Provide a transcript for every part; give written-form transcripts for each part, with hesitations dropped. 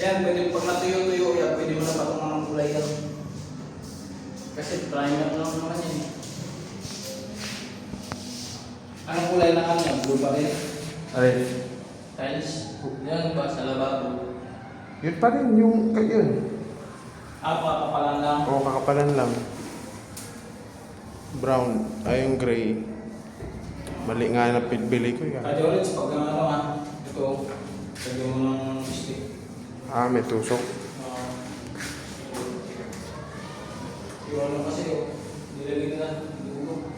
Yan, pwede pag natuyo-tuyo yan, pwede mo na patungan ng kulay yan. Kasi primer lang naman yan. Anong kulay na kanya? Blue pa rin? Alin? Tiles? Yan ba sa lababo? Yun pa rin yung yun. Kakapalan lang. Oo, kakapalan lang. Brown. Ay, yung gray. Mali nga na bili ko yan. Kaya orange, pag ano ito, lagyan mo ng stick. Ah, may tusok. Yung ano kasi, nilagay na dulo.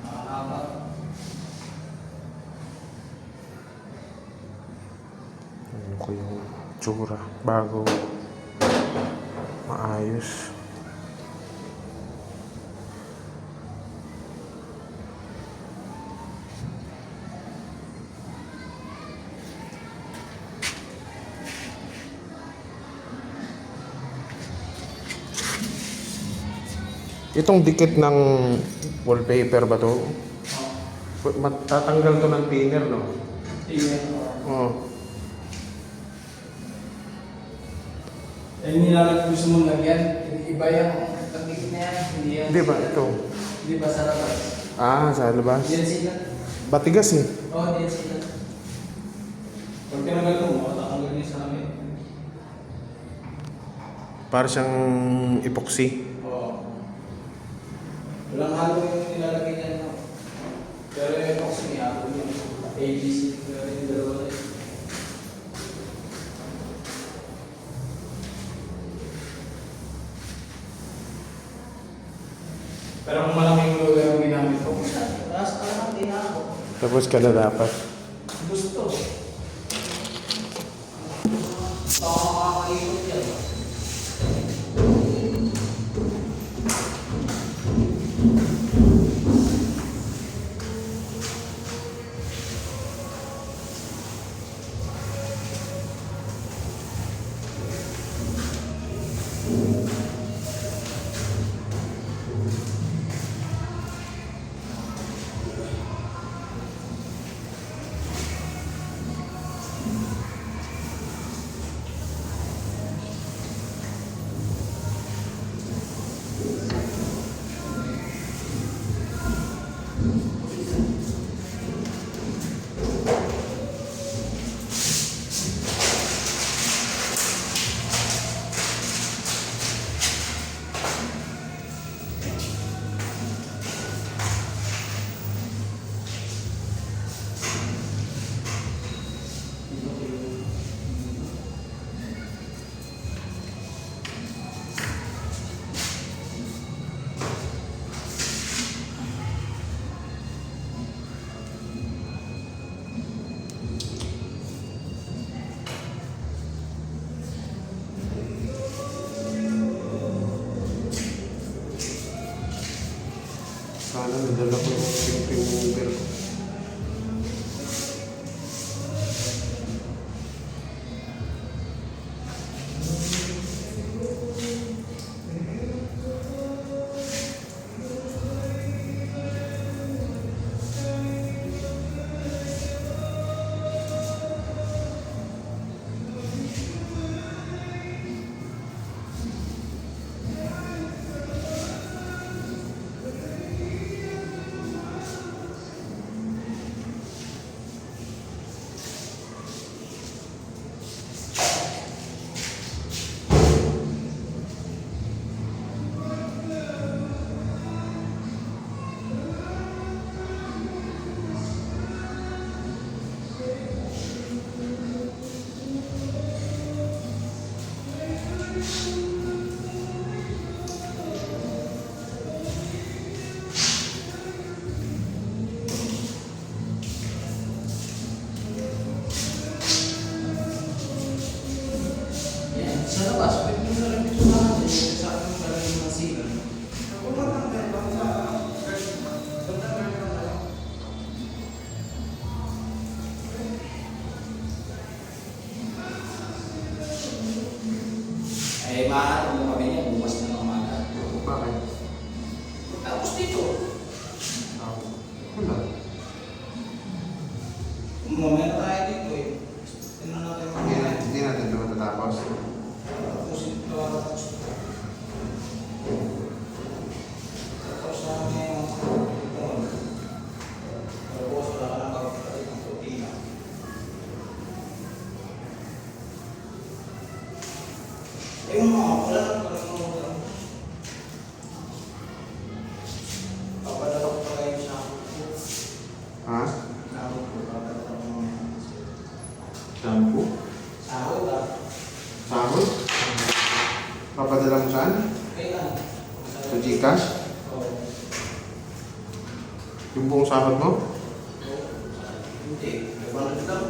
Nakakapa. Ano ko yung tsura bago maayos. Itong dikit ng wallpaper ba to? Matatanggal to ng thinner, no? Tingnan mo. Oo. Eh, nilalagay gusto mong lagyan, iba yung pagdikit na yan, hindi yan. Hindi ba ito? Hindi ba sa labas? Ah, sa labas. Diyan sila. Batigas eh. Oo, diyan sila. Pag tinagal mo, tatanggal niya sa amin. Para siyang epoxy. Oo. Walang halo yung nilalagay niya, no? Pero yung epoxy niya, halo yung ABC, pero yung dalawa na yun. Pero kung malaking lugar ang ginamit ko, taas ka lang, hindi na ako. Tapos ka na dapat. Gusto. Nakakaikot yan. Sana nadala ko yung pink remover ko. Sa labas, pwede mo na rin ito natin. Sa akin na rin yung masilan. Ay, maaari mo kami niya, bukas na ng umaga. Bakit? Tapos dito, Wala. mamaya na tayo dito eh. Tingnan natin mamaya. Hindi natin ito matatapos. sahod mo? Hindi, 500 lang.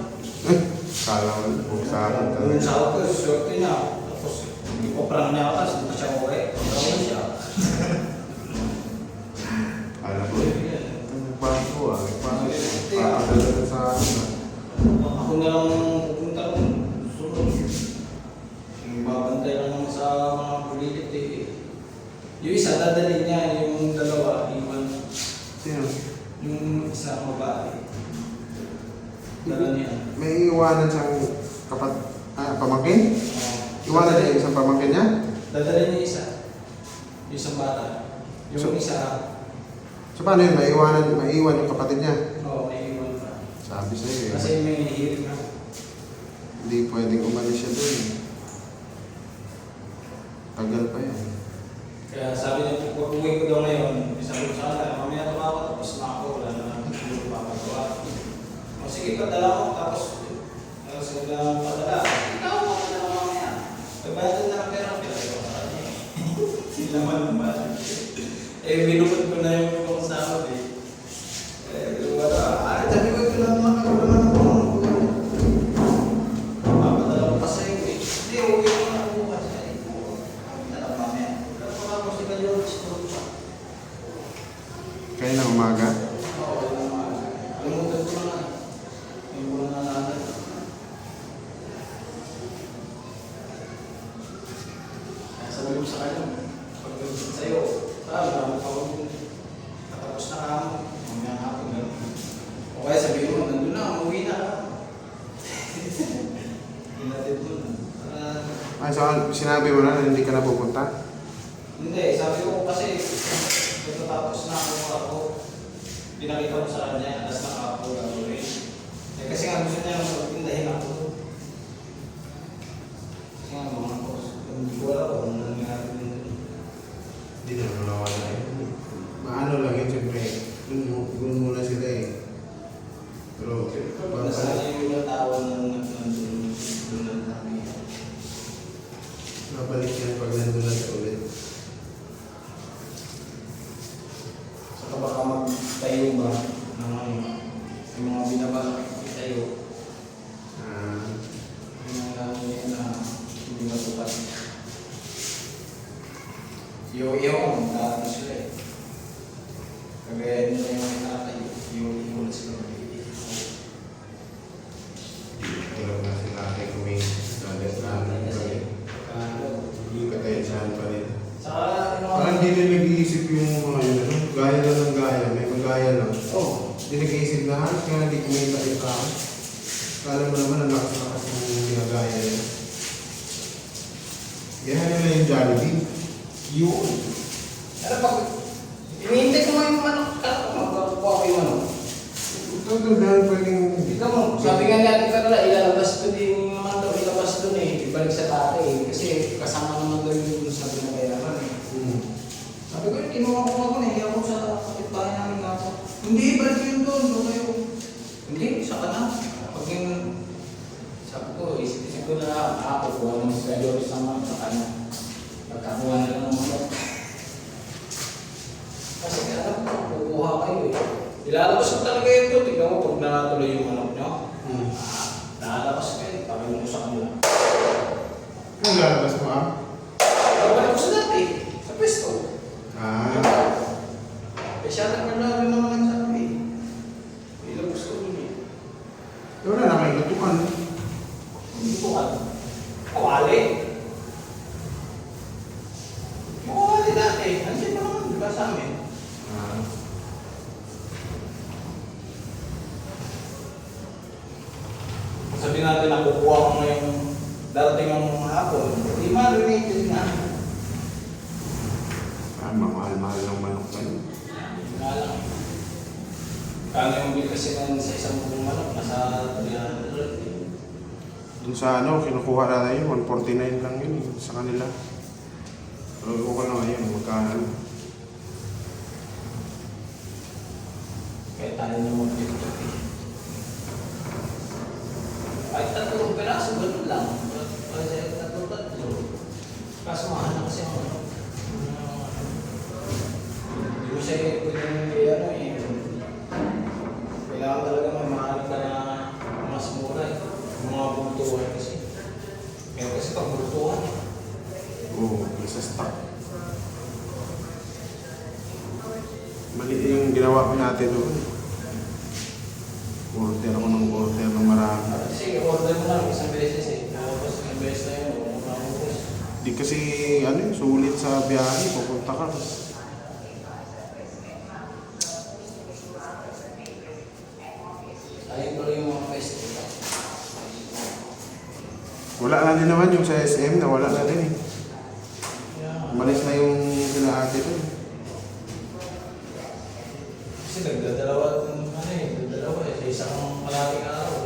Kala ko buong sahod Yung talaga. sahod ko, swerte niya. Tapos, ipoprang niya ako, tapos hindi pa siya okay. Ipoprang siya. Kala ko, bago ah. Papadala sa akin ah. Ako na lang pupunta ko. Sunod. Yung babantay lang naman sa mga pulilit eh. Yung isa, dadalhin niya. Yung dalawa, iwan. Sino? Yung isa babae. Dala niya. May iwanan siyang pamangkin? Iwanan niya yung isang pamangkin niya? Dadalhin niya isa. Yung isang bata. Yung So- isa, So paano yun? Maiwan yung kapatid niya? oo, may iwan pa. Sabi sa'yo eh. Kasi may hihirit na. Hindi pwedeng umalis siya doon. Tagal pa yan. Kaya sabi niya, pag uwi ko daw ngayon, sabi ko sa kanila, mamaya tumawa, tapos na ako, wala na siguro papagawa. O sige, padala mo, tapos sila padala. Ikaw mo padala mamaya. Pagbayad na ng pera, pinagay ko sa kanya. Sila man naman. Eh, binukod ko na yung ibang sahod eh. Wala. Sabi ko, ito lang naman ako naman ako. Papadala ko pa sa'yo eh. Hindi, uwi ko na ako bukas. Padala ko mamaya. Padala ko ako si George. Kaya na umaga? Oo, yun naman. Alimutan ko na. Yung bulan na natin. Kaya sabi ko sa kanya, pagdating sa'yo, sabi naman ako, natapos na ka mo. Mamaya nga ako gano'n. O kaya sabi mo, nandun na, umuwi na ka. Hinatid mo na. Ay, so sinabi mo na hindi ka na pupunta? Hindi, sabi ko kasi, natatapos na ako. Pinakita ko sa kanya, alas na ako gagawin. Eh kasi nga gusto niya magpindahin ako. Kasi nga mga boss, hindi ko alam kung ano nangyari din. Hindi na nawala yun. Maano lang yun, siyempre. Doon muna sila eh. Pero, Nasa yung natawan ng nandun ng kami. nabalik yan pag nandun na siya ulit. Saka baka magtayo ba ng ano, yung mga binaba tayo. Ah, Yung mga yun na hindi matupad. Iyo-iyo ko, magkakaroon sila eh. Kagaya nila yung nakatayo, iyo-iyo na sila magiging. tulog na sila kay Kuming. Dalit na ano Kasi, Hindi ka tayo saan pa rin. saka ano, Parang hindi na nag-iisip yung mga yun. Ano? Gaya na ng gaya. May magaya lang. oh, Hindi nag-iisip na halos nga hindi kumita yung tao. Kala mo naman ang lakas-lakas ng ginagaya yun. Yan na yung Jollibee. yun. Pero pag hinihintay ko nga yung manok, magkakuha ko yung manok. Ito doon dahil pwedeng... Ikaw mo, sabi nga natin kanila, ilalabas ko din naman daw, ilabas doon eh, ibalik sa tatay eh. Kasi kasama naman daw yung sa pinagayaman eh. Sabi ko, kinuha ko ako, nahiya ko sa kapitbahay namin nga ako. Hindi, ibalik ko yun doon, doon kayo. Hindi, sa ka na. Pag yung, sabi ko, isip ko na ako, kuha naman si Kajoris naman sa kanya. Nagkakuha na lang ng manok. Kasi alam ko, kukuha kayo eh. Ilalabas ko talaga yun doon. Tignan mo pag natuloy yung manok nyo. Lalabas kayo, pagin mo sa kanila. Ang lalabas mo ah? Pagin ko sa dati, sa pwesto. Ah. Eh siya nagpanabi naman nagsabi. Ilabas ko doon eh. Wala na kayo natukan. Hindi ko alam. Kawali. Kawali dati. Andiyan pa naman, di ba sa amin? Ah. Sabihin natin na kukuha ko ngayong darating ang hapon. Di ma-related na. Ah, mahal-mahal ng manok na yun. Nga lang. Kano yung bill kasi sa isang buong manok, nasa 300. Dun sa ano, kinukuha natin yun, 149 lang yun eh, sa kanila. Pero ko na ngayon, magkano. Kaya tayo na mag-tiktok eh. Ay, tatlong peraso, ganun lang. Kasi tatlo. Kaso mahal na kasi ang ano. Hindi mo siya pwedeng ano eh. Kailangan talaga may mahanap ka na mas mura eh. Yung mga bultuhan kasi. Kaya kasi pag bultuhan, Oo, nasa stock. Mali yung ginawa ko natin doon. Order ako ng marami. kasi order mo lang isang beses eh. Tapos isang beses na yun, huwag mo maubos. Di kasi sulit sa biyahe, pupunta ka. Ayun tuloy yung mga festival. Wala na din naman yung sa SM, nawala na din eh. Yeah. Umalis na yung sila ate doon. Kasi nagdadalawa sa isang malaking araw.